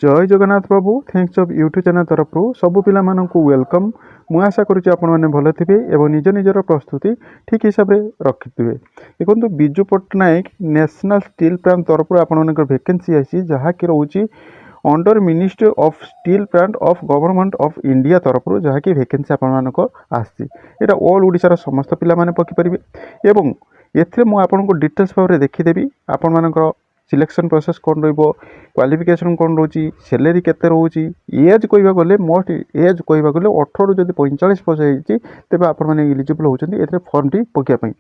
जय जगन्नाथ प्रभु thanks of YouTube channel तरफ सबु पिला माननकु वेलकम। मु आशा करुच्ची आपण मैंने भल थे और निज निजर प्रस्तुति ठीक हिसाब से रखिथे। देखो Biju Patnaik national steel plant तरफ आपण वैकेंसी आसी जहाँकि रोचे under ministry of steel plant of government of India तरफ जहाँकि वैकेंसी आपण आसी एटा ऑल ओडिशार समस्त पिला माने पकिपारे एवं एथे मुझे डिटेल्स भाव में देखीदेवी आपण मानकर सिलेक्शन प्रोसेस कौन रो क्वालिफिकेशन कौन रोची सैलरी केते रोची एज कहवा गले मोस्ट एज कहवा गले 18 जब 45 वर्ष होती तेज आपण इलिजिबल होती ए फर्म टी पकाई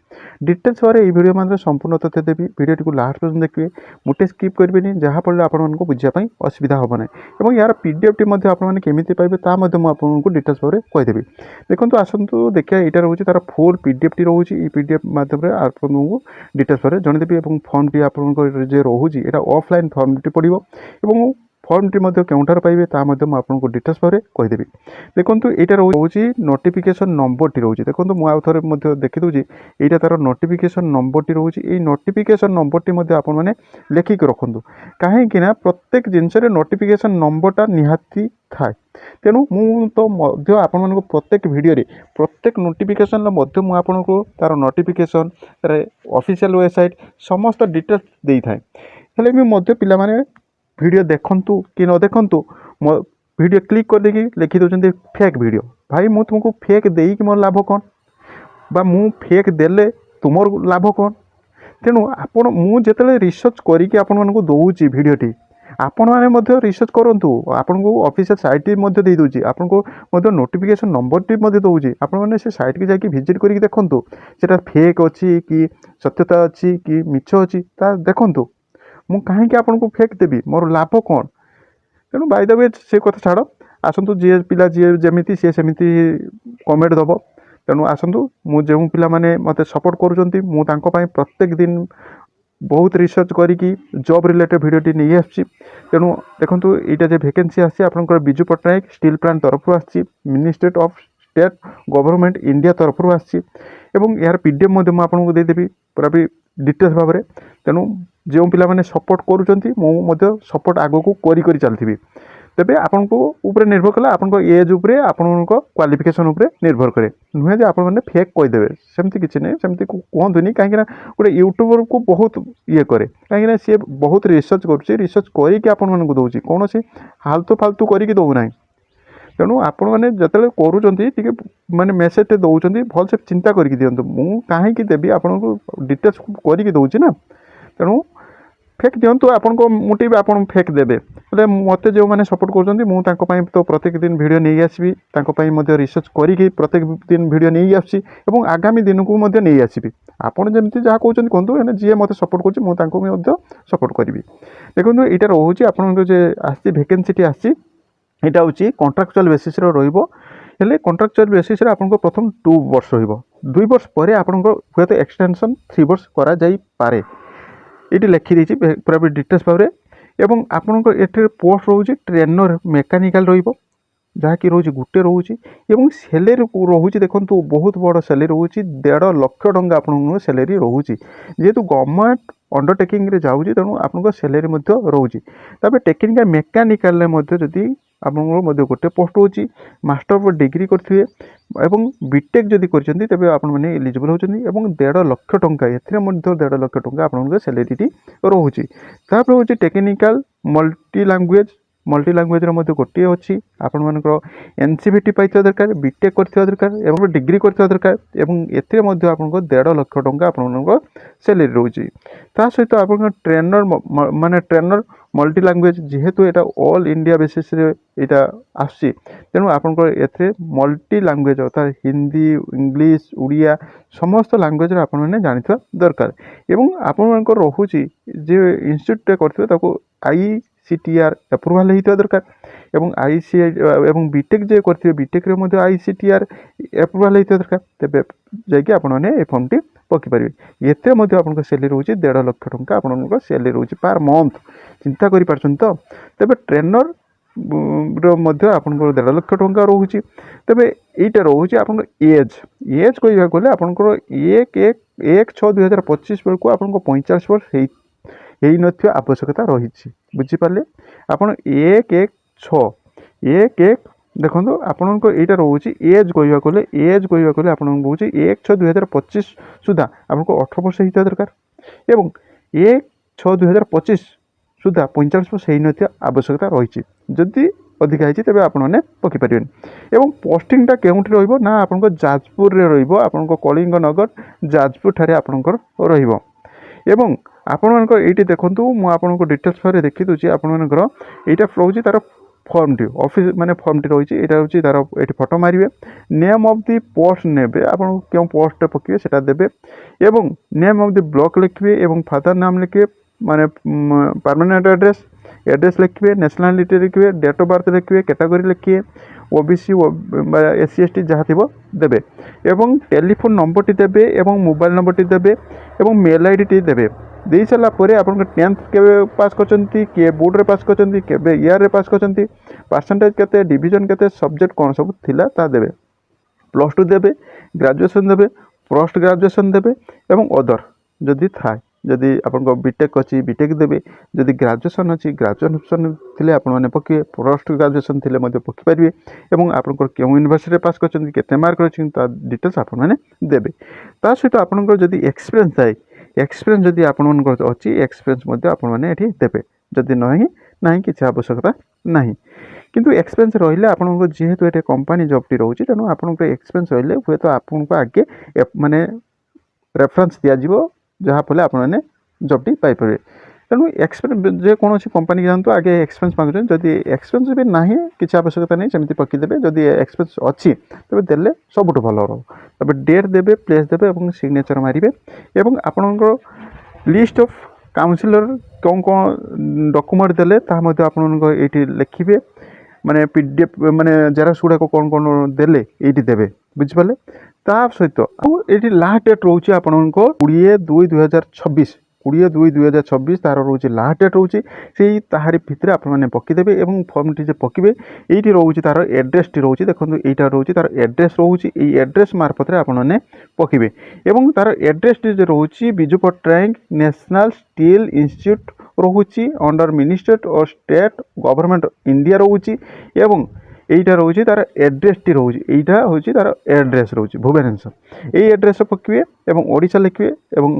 डिटेल्स बारे ये वीडियो मतलब संपूर्ण तथ्य देवी वीडियो को लास्ट पर्यटन देखिए मोटे स्किप करेंगे जहाँफल आपको बुझापी असुविधा हम ना और यार पीडीएफ टी आपमि पाइबे आपको डिटेल्स भाव में कहीदेवी। देखो आसतु देखिए यहाँ रोचे तार फुल पीडीएफ टी रोचे पीडीएफ माध्यम आपको डिटेल्स भाव में जनदेवी फर्म टी आप रोचे यहाँ ऑफलाइन फर्म टी पड़ो और फर्म टी केउठार पाइबे आपको डिटेल्स भाव में कहीदेवी। देखो यहाँ रोचे नोटिफिकेशन नंबर टी रोचे देखो मुझे देखी दूसरी यहाँ तार नोटिफिकेशन नंबर टी रोचे ये नोटिफिकेशन नंबर टी आपने लेखिक रखु कहीं प्रत्येक जिनस नोटिफिकेशन नंबरटा निहाती थाए तेणु मु तो आपण प्रत्येक वीडियो रे प्रत्येक नोटिफिकेशन आपको तार नोटिफिकेशन तार ऑफिशियल वेबसाइट समस्त डिटेल्स दे थाए हेले भी पिला माने वीडियो देखंतु कि न देखंतु वीडियो क्लिक कर देकी लिखि दउछन्ते फेक वीडियो भाई मु तुमको फेक देई कि मोर लाभ कौन बा मु फेक देले तुमर लाभ कौन तेणु आपण मु जेतले रिसर्च करिकि आपण मानको दउची वीडियो टी आपण माने रिसर्च करंतु आपण को ऑफिशियल साइट टी मध्ये दे दउची आपण को नोटिफिकेशन नंबर टी मध्ये दउची आपण माने से साइट के जाके विजिट करिकि देखंतु सेटा फेक अछि कि सत्यता अछि कि मिछ अछि ता देखंतु मु कहीं आपन को फेक देवी मोर लाभ कौन तेणु बाय द वे से कथा छाड़ आसतु जी पिला जी जमीती सी सेमती कमेंट दब तेणु आसतु मु जो पिला माने मते सपोर्ट करूछंती मु तांको पाई प्रत्येक दिन बहुत रिसर्च करिकी जॉब रिलेटेड वीडियो टी नहीं आछि तेणु देखंतु एटा जे वैकेंसी आछि आपनकर बिजु पट्टनायक स्टील प्लांट तरफ आछि ministry of state government India तरफ आछि एवं यार पीडीएफ मध्ये मु आपनको दे देबी पूरा भी डिटेल्स भाव में तेणु जो पिला माने सपोर्ट करूछंती मु सपोर्ट आगो को करी चलथि तेबे आपन को ऊपर निर्भर कला आपन को एज ऊपर आपन को क्वालिफिकेशन ऊपर निर्भर करे नुहे जे आपन माने फेक कहि देबे सेमति किछि नै सेमति कोहंतुनी काहे कि गोटे यूट्यूबर को बहुत ये करे काहे कि से बहुत रिसर्च करछि रिसर्च करी कि आपन माने को दउछि कोनोसी हालतु फालतू करी कि दउ नै तेणु आपण मैंने जिते करूँ माने मेसेज दौरान भल से चिंता करके दिंतु मु कहीं देवी आपन को डिटेल्स करके दौची ना तेणु फेक दिंतु आपन को मुटे भी आपन फेक देवे हेल्ले मत जो मैंने सपोर्ट कर तो प्रत्येक दिन वीडियो नहीं आसबि रिसर्च करी प्रत्येक दिन वीडियो नहीं आसी आगामी दिन को नहीं आसबि आपन जमी जहाँ कहते कहतु जी मत सपोर्ट कर सपोर्ट करी देखो यहाँ रोचे आपन जो वैकेंसी टी आसी यहाँ हूँ कॉन्ट्रैक्चुअल बेसिस हेले कॉन्ट्रैक्चुअल बेसिस आपको प्रथम 2 वर्ष रु वर्ष पर आपको हे तो एक्सटेंशन 3 वर्ष करा जाई पारे ये लिखी पूरा भी डिटेल्स भाव में एवं आपंकर ये पोस्ट रोचे ट्रेनर मेकानिकल रहाँकि रोचे गोटे रोचे सैलरी रोचे देखो बहुत बड़ सैलरी रोचे 1.5 लाख टंका आप सैलरी रोचे जेहेतु गवर्नमेंट अंडरटेकिंग जाऊँगी तेणु आप सैलरी रोचे तब टेक्निकल मेकानिकल जदि आपको गोटे पोस्ट रोचे मास्टर ऑफ डिग्री करेंगे बीटेक जदि करते तेज आपने एलिजिबल होती 1.5 लाख टंका ए 1.5 लाख टंका आप सैलरी टी रोचे तापर हूँ टेक्निकल मल्टी लैंग्वेज गोटे अच्छी आपण मानकर एनसीवीटी पाइवा दरकार बीटेक करथिबा दरकार एवं डिग्री करथिबा दरकार एवं एथिरे मध्ये आपनको 1.5 लाख टंका आपनको सैलरी रोची ता सहित आपन ट्रेनर माने ट्रेनर मल्टी लैंग्वेज जेहेतु एटा ऑल इंडिया बेसिस रे एटा आसी तेणु आपनको एथे मल्टी लैंग्वेज अर्थात हिंदी इंग्लिश उड़िया समस्त लैंग्वेज रे आपन माने जानिथबा दरकार एवं आपन मानकर रहुची जे इंस्टीट्यूट करथिबे ताको ICTR अप्रूवाल होता दरकार एवं एवं बीटेक जे करथिबे बीटेक रे मध्ये ICTR अप्रूवाल होता दरकार तेबे जाके आपण माने ए फॉर्म टी पकी पारिबे एते मध्ये आपनको सैलरी रोची 1.5 लाख टंका आपनको सैलरी रोची पर मंथ चिंता करि पारछन तो तेबे ट्रेनर रो आपनको 1.5 लाख टंका रोची तेबे एटा रोची आपनको एज कहबा गले आपनको 1/6/2025 बेलको आपनको 45 वर्ष ହେଇନଥିବା ଆବଶ୍ୟକତା ରହିଛି। ବୁଝିପାରିଲେ? ଆପଣ 1/1/6 ଦେଖନ୍ତୁ ଆପଣଙ୍କ ଏଇଟା ରହୁଛି ଏଜ୍ କହିବାକୁ ଗଲେ ଆପଣଙ୍କୁ କହୁଛି 1/6/2025 ସୁଦ୍ଧା ଆପଣଙ୍କୁ 18 ବର୍ଷ ହେଇଥିବା ଦରକାର ଏବଂ 1/6/2025 ସୁଦ୍ଧା 45 ବର୍ଷ ହେଇନଥିବା ଆବଶ୍ୟକତା ରହିଛି। ଯଦି ଅଧିକା ହେଇଛି ତେବେ ଆପଣମାନେ ପକାଇପାରିବେନି। ଏବଂ ପୋଷ୍ଟିଂଟା କେଉଁଠି ରହିବ ନା ଆପଣଙ୍କ ଯାଜପୁରରେ ରହିବ। ଆପଣଙ୍କ କଳିଙ୍ଗ ନଗର ଯାଜପୁର ଠାରେ ଆପଣଙ୍କର ରହିବ। ଏବଂ ଆପଣମାନଙ୍କର ଏଇଠି ଦେଖନ୍ତୁ ମୁଁ ଆପଣଙ୍କୁ ଡିଟେଲ୍ସ ଭାବରେ ଦେଖିଦେଉଛି। ଆପଣମାନଙ୍କର ଏଇଟା ରହୁଛି ତାର ଫର୍ମଟି ଅଫିସ ମାନେ ଫର୍ମଟି ରହିଛି। ଏଇଟା ହେଉଛି ତାର ଏଠି ଫଟୋ ମାରିବେ, ନେମ୍ ଅଫ୍ ଦି ପୋଷ୍ଟ ନେବେ, ଆପଣଙ୍କୁ କେଉଁ ପୋଷ୍ଟରେ ପକାଇବେ ସେଟା ଦେବେ ଏବଂ ନେମ୍ ଅଫ୍ ଦି ବ୍ଲକ୍ ଲେଖିବେ ଏବଂ ଫାଦର ନାମ ଲେଖିବେ, ମାନେ ପରମାନେଣ୍ଟ एड्रेस लिखिए, नेशनालिटी लिखिए, डेट ऑफ बर्थ लिखिए, कैटेगरी लिखिए, ओबीसी एससी एसटी जहाँ थी देवे एवं टेलीफोन नंबरटी देवे एवं मोबाइल नंबरटी देवे एवं मेल आईडी टी देवे। दे सारापर आप 10th के पास कर बोर्ड रे पास कर इयर पास कर परसेंटेज केते डिवीजन केते सब्जेक्ट कौन सब थिला ता देवे। +2 देवे, ग्रेजुएशन देवे, पोस्ट ग्रेजुएशन देवे एवं अदर जदि थाए जदि आपन बीटेक अच्छी बीटेक देवे, जदि ग्रेजुएशन अच्छी ग्रेजुएशन थिले आपण माने पकिए, पोस्ट ग्रेजुएशन थिले मध्ये पकि परिबे एवं आपनकर केउ यूनिवर्सिटी पास करछन केते मार्क अछि ता डिटेल्स आपण माने देबे। ता सहित आपनकर जदि एक्सपीरियंस थाए, एक्सपीरियंस जदि आपनकर अछि एक्सपीरियंस मध्ये आपण माने एठी देबे। जदि नाही किछि आवश्यकता नाही, किंतु एक्सपीरियंस रहिले आपनको जेहेतु एटे कंपनी जॉब टी रहउछि तनो आपनको एक्सपीरियंस रहिले हुए तो आपनको आगे माने रेफरेंस दिया जिवो जहाँ फले आपने जॉबटी पाइपर। तेणु एक्सपीरियंस जेकोसी कंपनी जातु आगे एक्सपीरियंस मांगुन, जदि एक्सपीरियंस भी ना किसी आवश्यकता नहीं सेमती पकईदेवे, जदि एक्सपीरियंस अच्छी तेज देले सबुठ भल रो। तब डेट देवे, प्लेस देवे और सिग्नेचर मारे और आपणकर लिस्ट ऑफ काउंसिलर कौन कौन डॉक्यूमेंट देले ये लिखिए, माने पीडीएफ माने जेरक्स गुड़ाक कौन कौन देले ये देवे। बुझिपारे? ता सहित ये लास्ट डेट रोचे आप 20/2/2026 तार रोचे लास्ट डेट रोचे से ताहारी भितर आप पकईदेवे और फर्म टी पकड़े ये रोचे तार एड्रेस टी रोचे। देखो यहाँ रोचे तार एड्रेस रोचे, एड्रेस मार्फत आपने पकड़े और तार एड्रेस टी रोचे Biju Patnaik national steel institute रोचे अंडर मिनिस्टर और स्टेट गवर्नमेंट इंडिया रोचे एवं এইটা রয়েছে তার এড্রেসটি রয়েছে, এইটা হচ্ছে তার এড্রেস রয়েছে ভুবনেশ্বর। এই এড্রেসে পকাইবে এবং ওড়িশা লিখবে এবং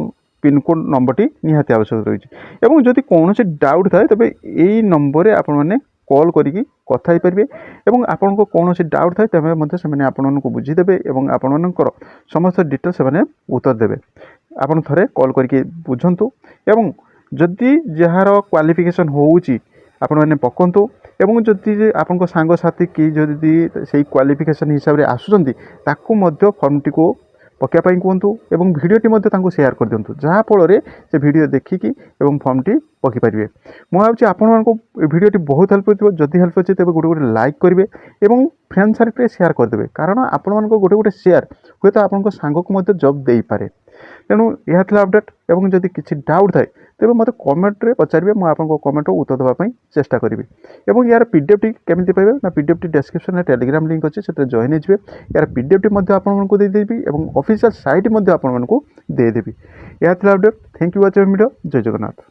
পিনকোড নম্বরটি নিহাতি আবশ্যক রয়েছে। এবং যদি কৌশি ডাউট থাকে তবে এই নম্বরে আপনার কল করি কথা হইপারে এবং আপনার কৌশি ডাউট থাকে তবে সে আপনার বুঝিদেবে এবং আপনার সমস্ত ডিটেলস সে উত্তর দেবে। আপনার থরে কল করি বুঝতু এবং যদি যার क्वालिफिकेशन होउची आपण मैंने पकंतु एवं जदि आपण सांगसाथी कि जदि से क्वालिफिकेशन हिसाब से आसुँच फर्मटी को पकाइपाई कहतु और भिडटी सेयार कर दिंतु जहाँफल से भिड देखिकी फर्मटी पकई पारे। मुझे आपण भिडटी बहुत हेल्प हो। जदि हेल्प अच्छे तेज गोटे गोटे लाइक करेंगे और फ्रेंड सर्कल सेयार करदे, कारण आपण गोटे गोटे सेयार हुए तो आप सांग को जॉब दे पारे। तेणु यह अपडेट और जदि किसी डाउट थाए तेज मत कमेंट्रे पचारे, मुझे कमेंट उत्तर देवाई चेष्टा करी। और यार पीडीएफ टी केमी पाइबे ना पीडीएफ टी डिस्क्रिप्शन में टेलीग्राम लिंक अच्छे से जॉइन हो। यार पीडीएफ टी आपको देदेवी और ऑफिशियल साइट आपको देदेवी। यह update. Thank you watching video. जय जगन्नाथ।